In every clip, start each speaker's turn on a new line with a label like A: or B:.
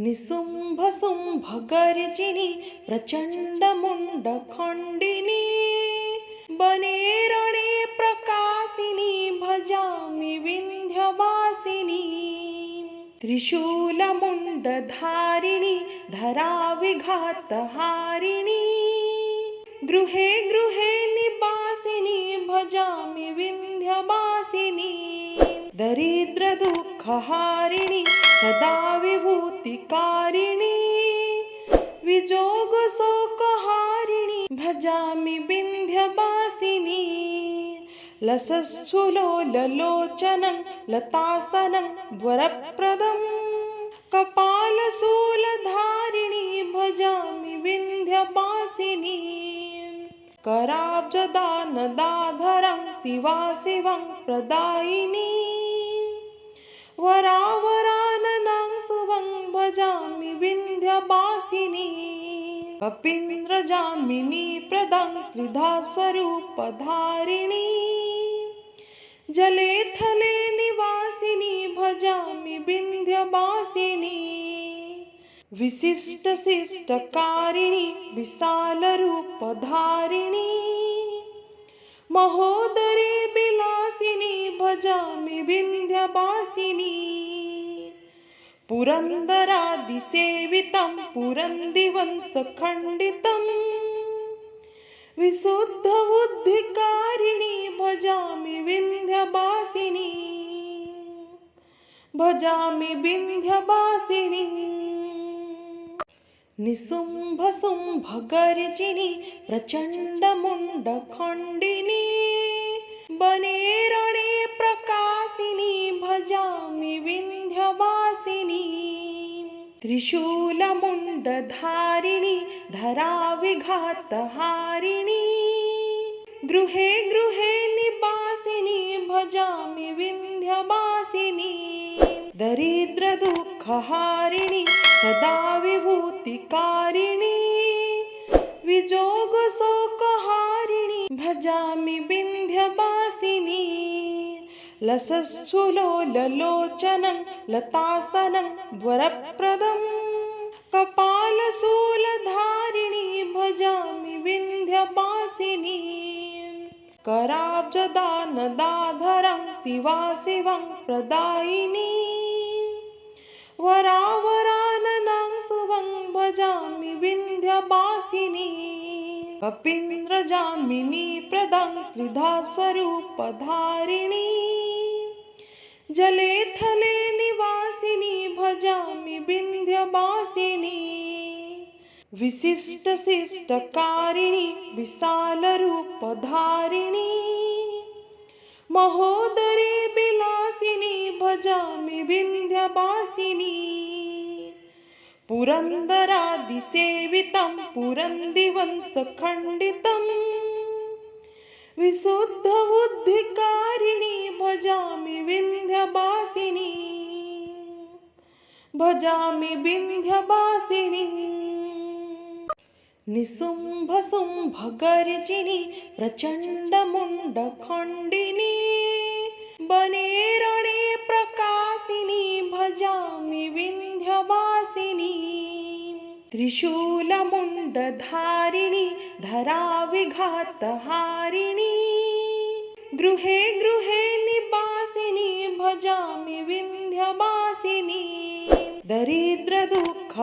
A: निशुम्भशुम्भगर्जिनि प्रचण्डमुण्डखण्डिनि वने रणे प्रकाशिनि भजामि विन्ध्यवासिनि। त्रिशूलमुण्डधारिणि धराविघातहारिणि गृहे गृहे निवासिनि भजामि विन्ध्यवासिनि। दरिद्रदुःखहारिणि सदा विभूतिकारिणि विजोगशोकहारिणि भजामि विन्ध्यवासिनि। लसच्छुलोललोचनं लतासनं वरप्रदं कपालशूलधारिणि भजामि विन्ध्यवासिनि। कराब्जदानदाधरं शिवाशिवं प्रदायिनि वरावराननं शुभं भजामि विन्ध्यवासिनि। कपीन्द्रजामिनी प्रदं त्रिधा स्वरूपधारिणि जले थले निवासिनि भजामि विन्ध्यवासिनि। विशिष्टशिष्टकारिणि विशालरूपधारिणि महोदरे विलासिनि भजामि विन्ध्यवासिनि। पुरन्दरादिसेवितं पुरन्दिवंशखण्डितं विशुद्धबुद्धिकारिणि भजामि विन्ध्यवासिनि। भजामि विन्ध्यवासिनि। निशुम्भशुम्भगर्जिनि प्रचण्डमुण्डखण्डिनि वने रणे प्रकाशिनि भजामि विन्ध्यवासिनि। त्रिशूलमुण्डधारिणि धराविघातहारिणि गृहे गृहे निवासिनि भजामि विन्ध्यवासिनि। दरिद्रदुःखहारिणि सदा विभूतिकारिणि विजोगशोकहारिणि भजामि विन्ध्यवासिनि। लसच्छुलोललोचनं लतासनं वरप्रदं कपालशूलधारिणि भजामि विन्ध्यवासिनि। कराब्जदानदाधरं शिवाशिवं प्रदायिनि वरावराननं शुभं भजामि विन्ध्यवासिनि। कपीन्द्रजामिनी प्रदं त्रिधा स्वरूपधारिणि जले थले निवासिनि भजामि विन्ध्यवासिनि। विशिष्टशिष्टकारिणि विशालरूपधारिणि महोदरे विलासिनि भजामि विन्ध्यवासिनि। पुरन्दरादिसेवितं पुरन्दिवंशखण्डितं विशुद्धबुद्धिकारिणि भजामि विन्ध्यवासिनि। भजामि विन्ध्यवासिनि। निशुम्भशुम्भगर्जिनि प्रचण्डमुण्डखण्डिनि वने रणे प्रकाशिनि भजामि विन्ध्यवासिनि। त्रिशूलमुण्डधारिणि धराविघातहारिणि गृहे गृहे निवासिनि भजामि विन्ध्यवासिनि। दरिद्रदुःखहारिणि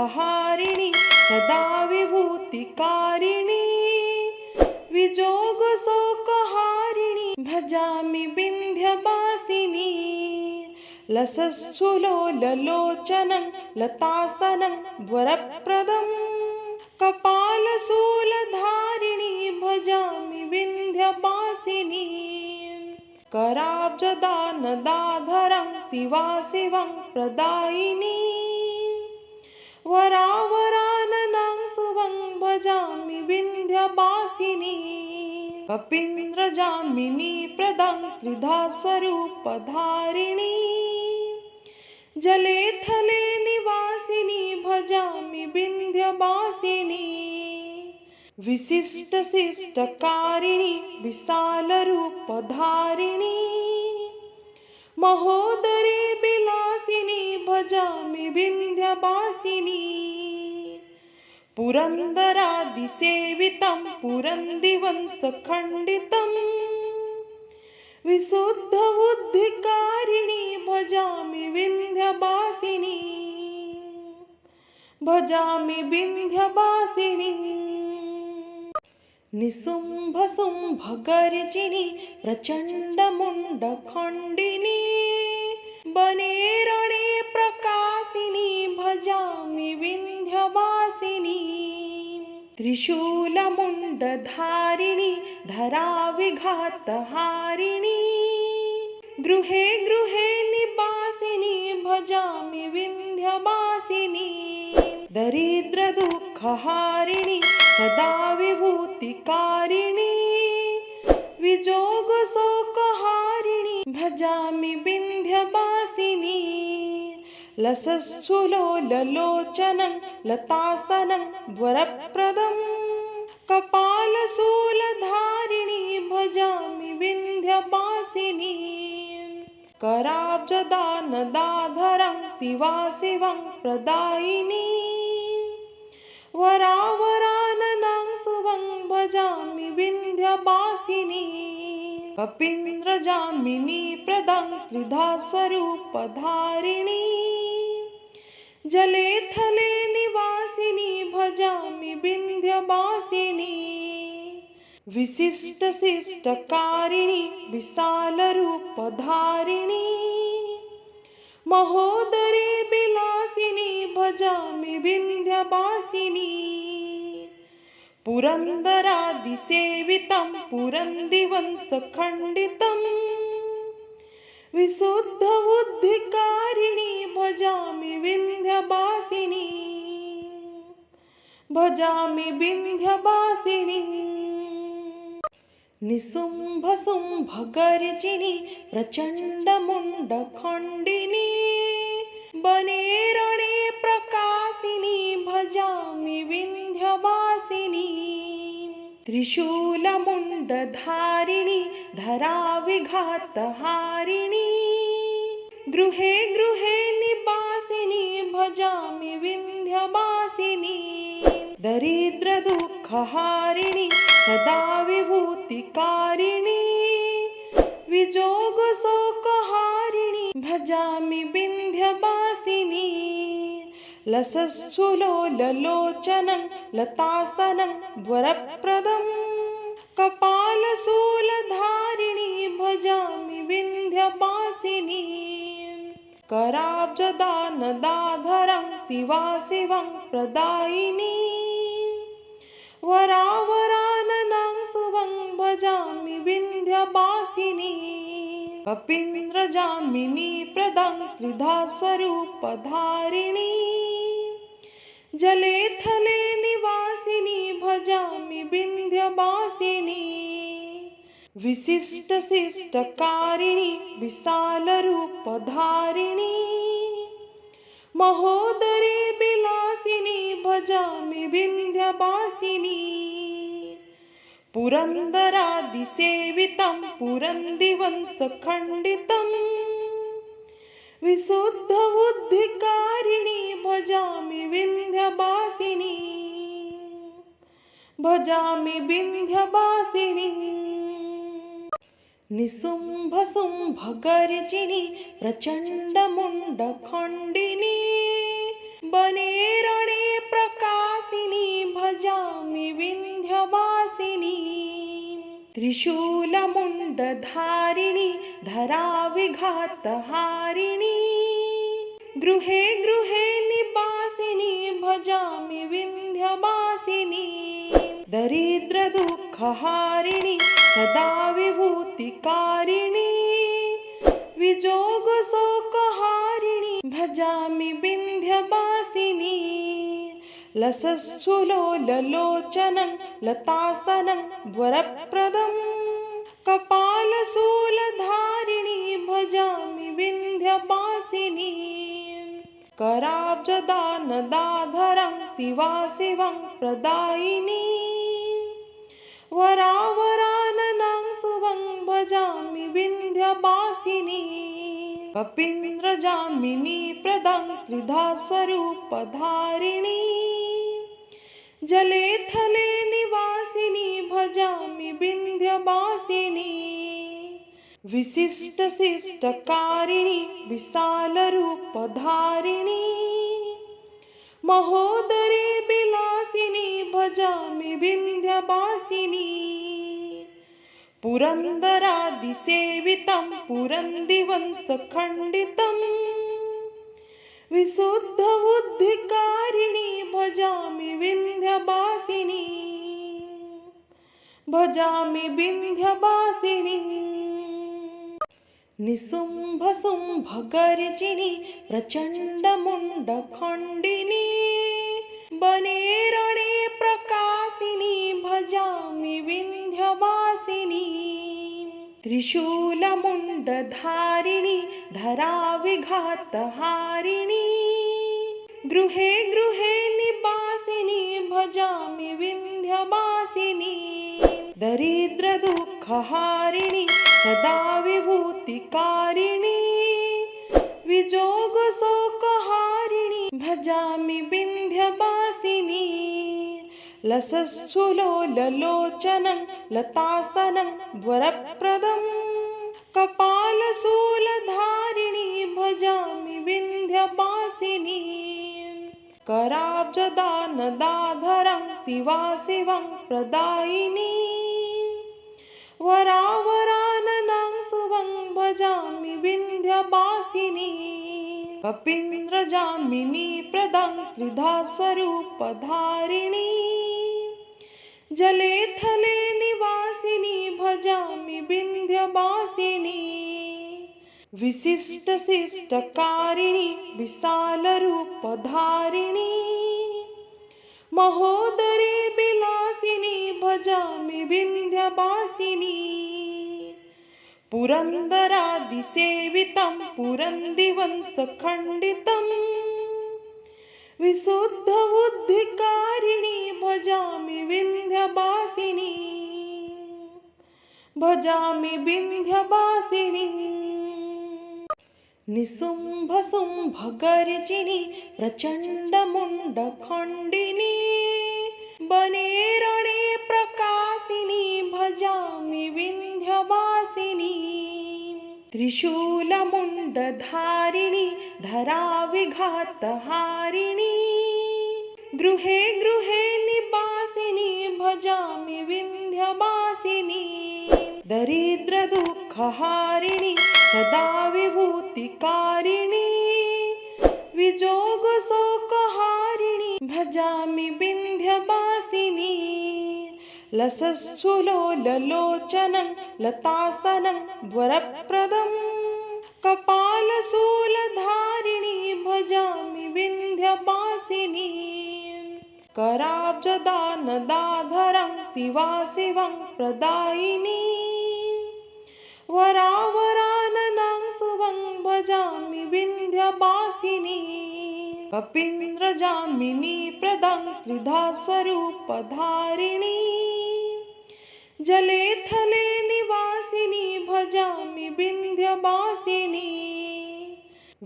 A: सदा विभूतिकारिणि विजोगशोकहारिणि भजामि विन्ध्यवासिनि। लसच्छुलोललोचनं लतासनं वरप्रदं कपालशूलधारिणि भजामि विन्ध्यवासिनि। कराब्जदानदाधरं शिवाशिवं प्रदायिनि वरावराननं शुभं भजामि विन्ध्यवासिनि। कपीन्द्रजामिनी प्रदं त्रिधा स्वरूपधारिणि जले थले निवासिनि भजामि विन्ध्यवासिनि। विशिष्टशिष्टकारिणि विशालरूपधारिणि महोदरे विलासिनी भजामि विन्ध्यवासिनी पुरन्दरादिसेवितं पुरन्दिवंशखण्डितं विशुद्धबुद्धिकारिणी भजामि विन्ध्यवासिनी भजामि विन्ध्यवासिनी निशुम्भशुम्भगर्जिनी प्रचण्डमुण्डखण्डिनी वने रणे प्रकाशिनी भजामि विन्ध्यवासिनी त्रिशूलमुण्डधारिणी धराविघातहारिणी गृहे गृहे निवासिनी भजामि विन्ध्यवासिनी दरिद्रदुःखहारिणी सदा विभूतिकारिणी विजोगशोकहारिणी भजामि विन्ध्यवासिनी लसच्छुलोललोचनं लतासनं वरप्रदं कपालशूलधारिणी भजामि विन्ध्यवासिनी कराब्जदानदाधरं शिवाशिवं प्रदायिनी वरावराननं शुभं भजामि विन्ध्यवासिनी कपीन्द्रजामिनी प्रदं त्रिधा स्वरूपधारिणी जले थले निवासिनी भजामि विन्ध्यवासिनी विशिष्टशिष्टकारिणी विशालरूपधारिणी महोदरे विलासिनी भजामि विन्ध्यवासिनी पुरन्दरादिसेवितं पुरन्दिवंशखण्डितं विशुद्धबुद्धिकारिणी भजामि विन्ध्यवासिनी भजामि विन्ध्यवासिनी निशुम्भशुम्भगर्जिनी प्रचण्डमुण्डखण्डिनी वने रणे प्रकाशिनी भजामि विन्ध्यवासिनी त्रिशूलमुण्डधारिणी धराविघातहारिणी गृहे गृहे निवासिनी भजामि विन्ध्यवासिनी दरिद्रदुःखहारिणी सदा विभूतिकारिणी विजोगशोकहारिणी भजामि विन्ध्यवासिनी लसच्छुलोललोचनं लतासनं वरप्रदं कपालशूलधारिणी भजामि विन्ध्यवासिनी कराब्जदानदाधरं शिवाशिवं प्रदायिनी वरावराननं शुभं भजामि विन्ध्यवासिनी कपीन्द्रजामिनी प्रदं त्रिधा स्वरूपधारिणी जले थले निवासिनी भजामि विन्ध्यवासिनी विशिष्टशिष्टकारिणी विशालरूपधारिणी महोदरे विलासिनी भजामि विन्ध्यवासिनी पुरन्दरादिसेवितं पुरन्दिवंशखण्डितं विशुद्धबुद्धिकारिणी भजामि विन्ध्यवासिनी भजामि विन्ध्यवासिनी निशुम्भशुम्भगर्जिनी प्रचण्डमुण्डखण्डिनी वने रणे प्रकाशिनी भजामि विन्ध्यवासिनी त्रिशूलमुण्डधारिणी धराविघातहारिणी गृहे गृहे निवासिनी भजामि विन्ध्यवासिनी दरिद्रदुःखहारिणी सदा विभूतिकारिणी विजोगशोकहारिणी भजामि विन्ध्यवासिनी लसच्छुलोललोचनं लतासनं वरप्रदं कपालशूलधारिणी भजामि विन्ध्यवासिनी कराब्जदानदाधरं शिवाशिवं प्रदायिनी वरावराननं शुभं भजामि विन्ध्यवासिनी कपीन्द्रजामिनी प्रदां त्रिधा स्वरूपधारिणी जले थले निवासिनी भजामि विन्ध्यवासिनी विशिष्टशिष्टकारिणी विशालरूपधारिणी महोदरे विलासिनी भजामि विन्ध्यवासिनी पुरन्दरादिसेवितं पुरन्दिवंशखण्डितं विशुद्धबुद्धिकारिणी भजामि विन्ध्यवासिनी भजामि विन्ध्यवासिनी निशुम्भशुम्भगर्जिनी प्रचण्डमुण्डखण्डिनी वने रणे प्रकाशिनी भजामि विन्ध्यवासिनी त्रिशूलमुण्डधारिणी धराविघातहारिणी गृहे गृहे निवासिनी भजामि विन्ध्यवासिनी दरिद्रदुःखहारिणी सदा विभूतिकारिणी विजोगशोकहारिणी भजामि विन्ध्यवासिनी लसत्सुलोललोचनं लतासनं वरप्रदं कपालशूलधारिणी भजामि विन्ध्यवासिनी कराब्जदानदाधरं शिवाशिवं प्रदायिनी वरावराननं शुभं भजामि विन्ध्यवासिनी कपीन्द्रजामिनी प्रदां त्रिधा स्वरूपधारिणी जले थले निवासिनी भजामि विन्ध्यवासिनी विशिष्टशिष्टकारिणी विशालरूपधारिणी महोदरे विलासिनी भजामि विन्ध्यवासिनी पुरन्दरादिसेवितं पुरन्दिवंशखण्डितं विशुद्धबुद्धिकारिणी भजामि विन्ध्यवासिनी भजामि विन्ध्यवासिनी निशुम्भशुम्भगर्जिनी प्रचण्डमुण्डखण्डिनी वने रणे प्रकाशिनी भजामि विन्ध्यवासिनी त्रिशूलमुण्डधारिणी धराविघातहारिणी गृहे गृहे निवासिनी भजामि विन्ध्यवासिनी दरिद्रदुःखहारिणी सदा विभूतिकारिणी विजोगशोकहारिणी, विजोगशोकहारिणी, भजामि विन्ध्यवासिनी, लसत्सुलोललोचनं लतासनं वरप्रदं कपालशूलधारिणी भजामि विन्ध्यवासिनी, विशुद्धबुद्धिकारिणी भजामि विन्ध्यवासिनी लसत्सुलोललोचनं लतासनं वरप्रदं कपालशूलधारिणी भजामि विन्ध्यवासिनी कराब्जदानदाधरं शिवाशिवं प्रदायिनी वरावराननं शुभं भजामि विन्ध्यवासिनी कपीन्द्रजामिनी प्रदां त्रिधा स्वरूपधारिणी जले थले निवासिनी भजामि विन्ध्यवासिनी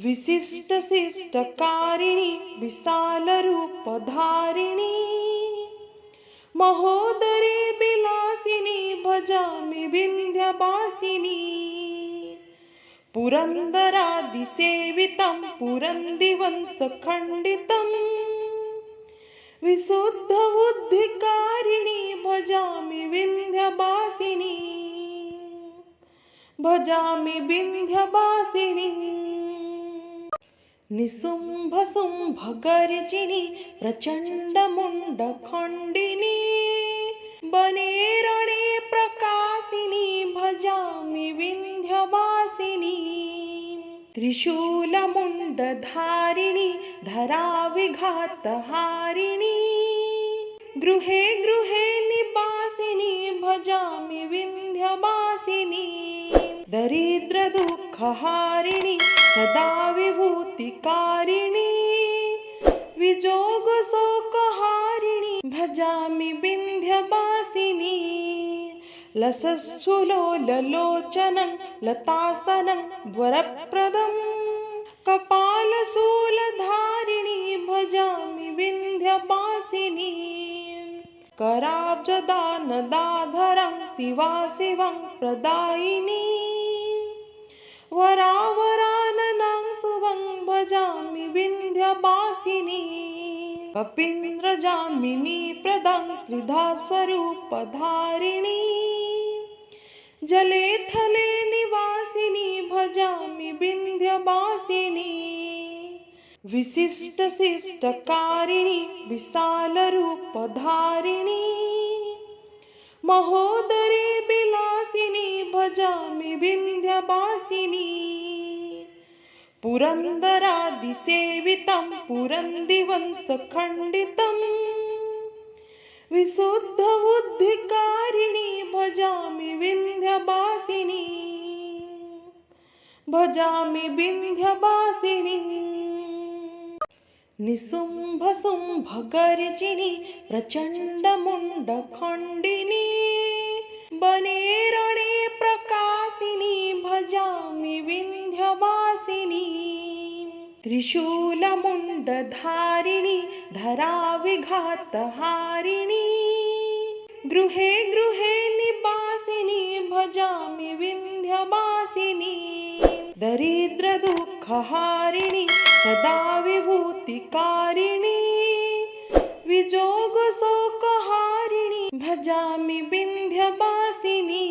A: विशिष्टशिष्टकारिणी विशालरूपधारिणी महोदरे विलासिनी भजामि विन्ध्यवासिनी पुरन्दरादिसेवितं पुरन्दिवंशखण्डितं विशुद्धबुद्धिकारिणी भजामि विन्ध्यवासिनी भजामि विन्ध्यवासिनी निशुम्भशुम्भगर्जिनी प्रचण्डमुण्डखण्डिनी वने रणे प्रकाशिनी भजामि विन्ध्यवासिनी त्रिशूलमुण्डधारिणी धराविघातहारिणी गृहे गृहे निवासिनी भजामि विन्ध्यवासिनी दरिद्रदुःखहारिणी सदा विभूतिकारिणी विजोगशोकहारिणी भजामि विन्ध्यवासिनी लसत्सुलोललोचनं लतासनं वरप्रदं कपालशूलधारिणी भजामि विन्ध्यवासिनी कराब्जदानदाधरं शिवाशिवं प्रदायिनी वरावराननां शुभं भजामि विन्ध्यवासिनी कपीन्द्रजामिनी प्रदं त्रिधा स्वरूपधारिणी जले थले निवासिनी भजामि विन्ध्यवासिनी विशिष्टशिष्टकारिणी विशालरूपधारिणी महोदरे विलासिनी भजामि विन्ध्यवासिनी पुरन्दरादिसेवितं पुरन्दिवंशखण्डितं विशुद्धबुद्धिकारिणी भजामि विन्ध्यवासिनी भजामि विन्ध्यवासिनी निशुम्भशुम्भगर्जिनी प्रचण्डमुण्डखण्डिनी वने रणे प्रकाशिनी भजामि विन्ध्यवासिनी त्रिशूलमुण्डधारिणी धराविघातहारिणी गृहे गृहे निवासिनी भजामि विन्ध्यवासिनी दरिद्रदुःखहारिणी सदा विभूतिकारिणी विजोगशोकहारिणी भजामि विन्ध्यवासिनी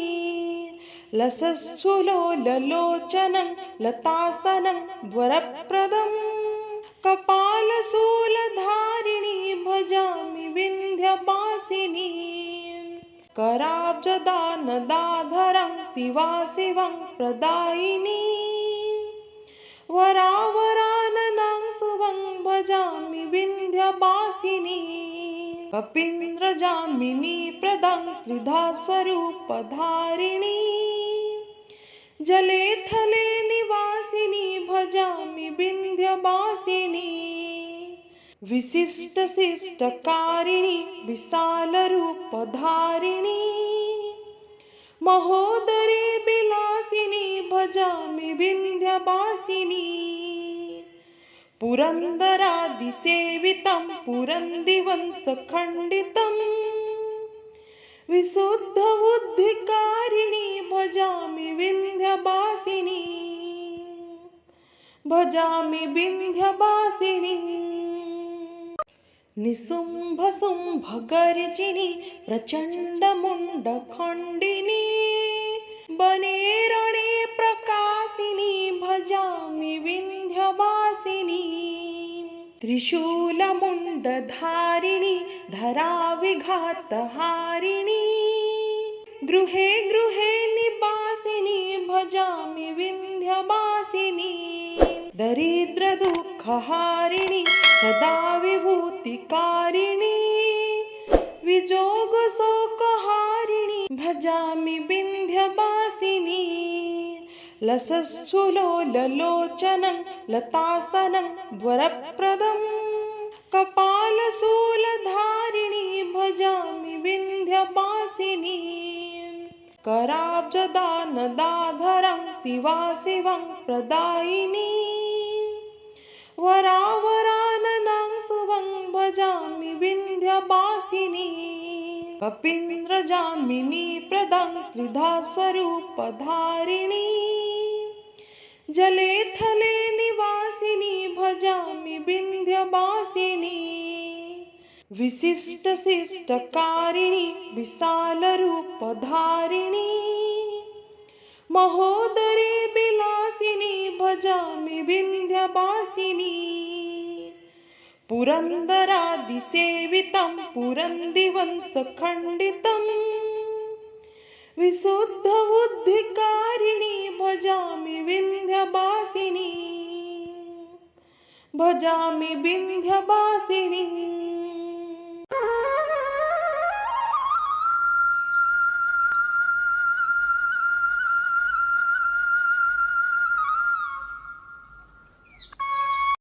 A: लसत्सुलोललोचनं लतासनं वरप्रदं कपालशूलधारिणी भजामि विन्ध्यवासिनी कराब्जदानदाधरं शिवाशिवं प्रदायिनी वरावराननां शुभं भजामि विन्ध्यवासिनी कपीन्द्रजामिनी प्रदं त्रिधा स्वरूपधारिणी जले थले निवासिनी भजामि विन्ध्यवासिनी विशिष्टशिष्टकारिणी विशालरूपधारिणी महोदरे विलासिनी भजामि विन्ध्यवासिनी पुरन्दरादिसेवितं पुरन्दिवंशखण्डितं विशुद्धबुद्धिकारिणी भजामि विन्ध्यवासिनी भजामि विन्ध्यवासिनी निशुम्भशुम्भगर्जिनी प्रचण्डमुण्डखण्डिनी वने रणे प्रकाशिनी भजामि विन्ध्यवासिनी त्रिशूलमुण्डधारिणी धराविघातहारिणी गृहे गृहे निवासिनी भजामि विन्ध्यवासिनी दरिद्रदुःखहारिणी सदा विभूतिकारिणी विजोगशोकहारिणी भजामि विन्ध्यवासिनी लसत्सुलोललोचनं लतासनं वरप्रदं कपालशूलधारिणी भजामि विन्ध्यवासिनी कराब्जदानदाधरं शिवाशिवं प्रदायिनी वरावराननां शुभं भजामि विन्ध्यवासिनी कपीन्द्रजामिनी प्रदं त्रिधा स्वरूपधारिणी जले थले निवासिनी भजामि विन्ध्यवासिनी विशिष्टशिष्टकारिणी विशालरूपधारिणी महोदरे विलासिनी भजामि विन्ध्यवासिनी पुरन्दरादिसेवितं पुरन्दिवंशखण्डितं विशुद्धबुद्धिकारिणी भजामि विन्ध्यवासिनी भजामि विन्ध्यवासिनी।